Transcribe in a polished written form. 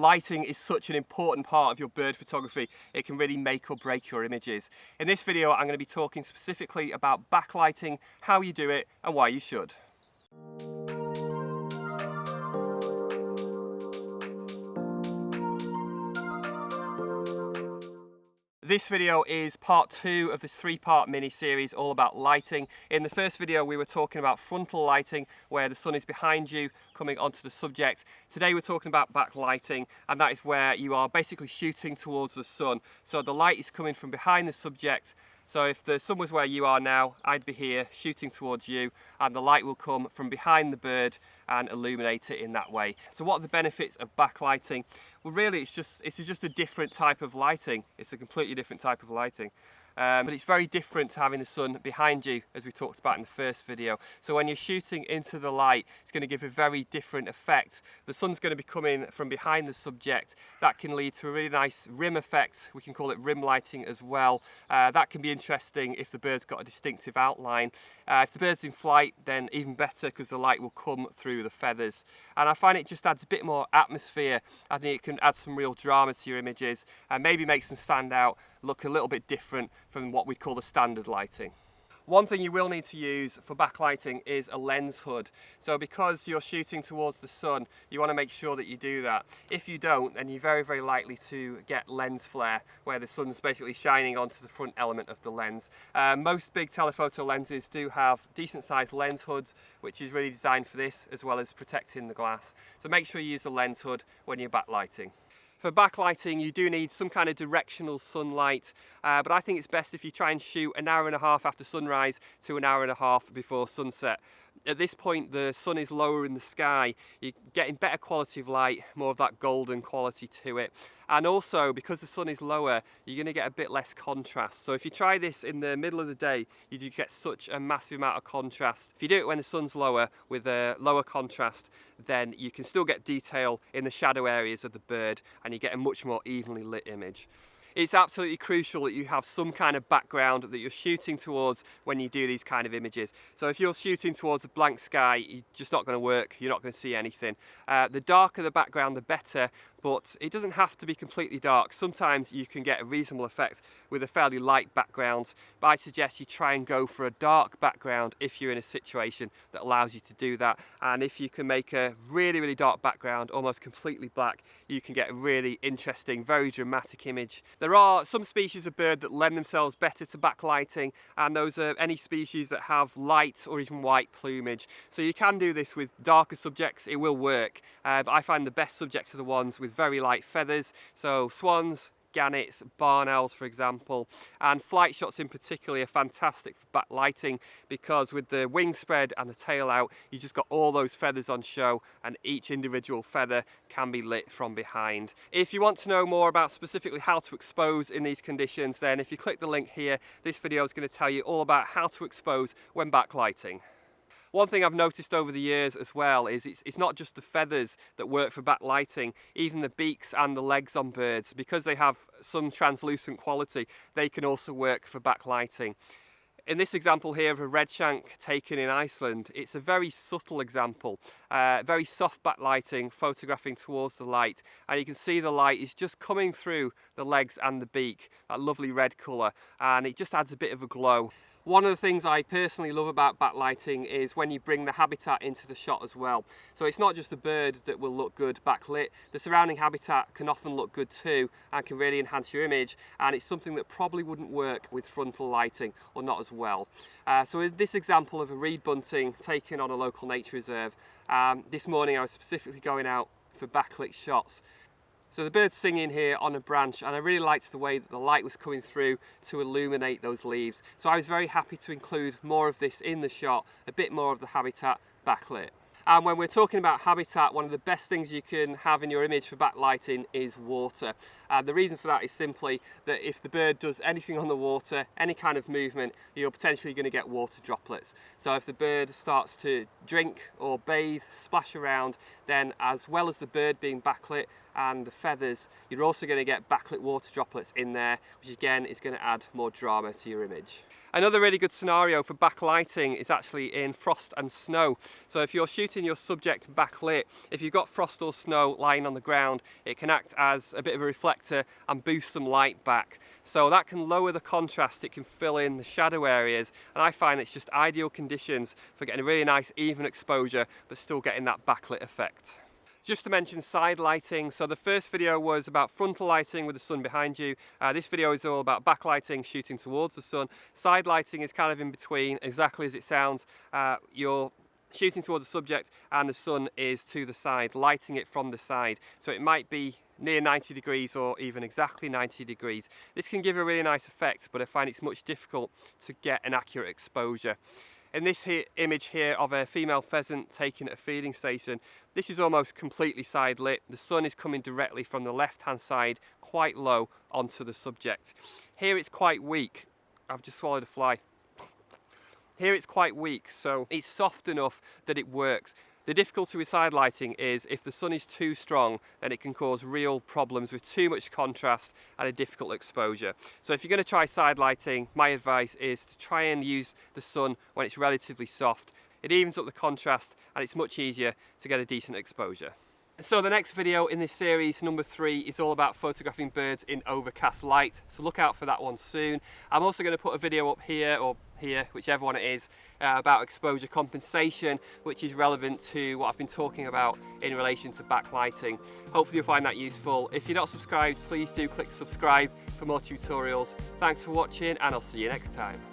Lighting is such an important part of your bird photography. It can really make or break your images. In this video, I'm going to be talking specifically about backlighting, how you do it, and why you should. This video is part 2 of this 3-part mini-series all about lighting. In the first video we were talking about frontal lighting, where the sun is behind you coming onto the subject. Today we're talking about backlighting, and that is where you are basically shooting towards the sun. So the light is coming from behind the subject. So if the sun was where you are now, I'd be here shooting towards you, and the light will come from behind the bird and illuminate it in that way. So what are the benefits of backlighting? Well, really it's just a different type of lighting. It's a completely different type of lighting. But it's very different to having the sun behind you, as we talked about in the first video. So when you're shooting into the light, it's going to give a very different effect. The sun's going to be coming from behind the subject. That can lead to a really nice rim effect. We can call it rim lighting as well. That can be interesting if the bird's got a distinctive outline. If the bird's in flight, then even better, because the light will come through the feathers. And I find it just adds a bit more atmosphere. I think it can add some real drama to your images and maybe makes them stand out, look a little bit different from what we call the standard lighting. One thing you will need to use for backlighting is a lens hood. So because you're shooting towards the sun, you want to make sure that you do that. If you don't, then you're very, very likely to get lens flare, where the sun's basically shining onto the front element of the lens. Most big telephoto lenses do have decent sized lens hoods, which is really designed for this, as well as protecting the glass. So make sure you use the lens hood when you're backlighting. For backlighting, you do need some kind of directional sunlight, but I think it's best if you try and shoot an hour and a half after sunrise to an hour and a half before sunset. At this point, the sun is lower in the sky. You're getting better quality of light, more of that golden quality to it. And also, because the sun is lower, you're going to get a bit less contrast. So if you try this in the middle of the day, you do get such a massive amount of contrast. If you do it when the sun's lower, with a lower contrast, then you can still get detail in the shadow areas of the bird, and you get a much more evenly lit image. It's absolutely crucial that you have some kind of background that you're shooting towards when you do these kind of images. So if you're shooting towards a blank sky, it's just not going to work. You're not going to see anything. The darker the background, the better, but it doesn't have to be completely dark. Sometimes you can get a reasonable effect with a fairly light background, but I suggest you try and go for a dark background if you're in a situation that allows you to do that. And if you can make a really, really dark background, almost completely black, you can get a really interesting, very dramatic image. There are some species of bird that lend themselves better to backlighting, and those are any species that have light or even white plumage. So you can do this with darker subjects, it will work, but I find the best subjects are the ones with very light feathers, so swans, gannets, barn owls for example, and flight shots in particular are fantastic for backlighting, because with the wing spread and the tail out, you just got all those feathers on show, and each individual feather can be lit from behind. If you want to know more about specifically how to expose in these conditions, then if you click the link here, this video is going to tell you all about how to expose when backlighting. One thing I've noticed over the years as well is it's not just the feathers that work for backlighting, even the beaks and the legs on birds, because they have some translucent quality, they can also work for backlighting. In this example here of a redshank taken in Iceland, it's a very subtle example, very soft backlighting, photographing towards the light, and you can see the light is just coming through the legs and the beak, that lovely red colour, and it just adds a bit of a glow. One of the things I personally love about backlighting is when you bring the habitat into the shot as well. So it's not just the bird that will look good backlit, the surrounding habitat can often look good too and can really enhance your image, and it's something that probably wouldn't work with frontal lighting, or not as well. So in this example of a reed bunting taken on a local nature reserve, this morning I was specifically going out for backlit shots. So the bird's singing here on a branch, and I really liked the way that the light was coming through to illuminate those leaves. So I was very happy to include more of this in the shot, a bit more of the habitat backlit. And when we're talking about habitat, one of the best things you can have in your image for backlighting is water. The reason for that is simply that if the bird does anything on the water, any kind of movement, you're potentially going to get water droplets. So if the bird starts to drink or bathe, splash around, then as well as the bird being backlit and the feathers, you're also going to get backlit water droplets in there, which again is going to add more drama to your image. Another really good scenario for backlighting is actually in frost and snow. So if you're shooting your subject backlit, if you've got frost or snow lying on the ground, it can act as a bit of a reflector and boost some light back. So that can lower the contrast, it can fill in the shadow areas, and I find it's just ideal conditions for getting a really nice even exposure but still getting that backlit effect. Just to mention side lighting, so the first video was about frontal lighting with the sun behind you. This video is all about backlighting, shooting towards the sun. Side lighting is kind of in between, exactly as it sounds. You're shooting towards the subject and the sun is to the side, lighting it from the side. So it might be near 90 degrees or even exactly 90 degrees. This can give a really nice effect, but I find it's much difficult to get an accurate exposure. In this image here of a female pheasant taken at a feeding station, this is almost completely side lit. The sun is coming directly from the left hand side, quite low, onto the subject. Here it's quite weak. I've just swallowed a fly. Here it's quite weak, so it's soft enough that it works. The difficulty with side lighting is if the sun is too strong, then it can cause real problems with too much contrast and a difficult exposure. So if you're going to try side lighting, my advice is to try and use the sun when it's relatively soft. It evens up the contrast and it's much easier to get a decent exposure. So the next video in this series, number 3, is all about photographing birds in overcast light. So look out for that one soon. I'm also going to put a video up here, or here, whichever one it is, about exposure compensation, which is relevant to what I've been talking about in relation to backlighting. Hopefully you'll find that useful. If you're not subscribed, please do click subscribe for more tutorials. Thanks for watching and I'll see you next time.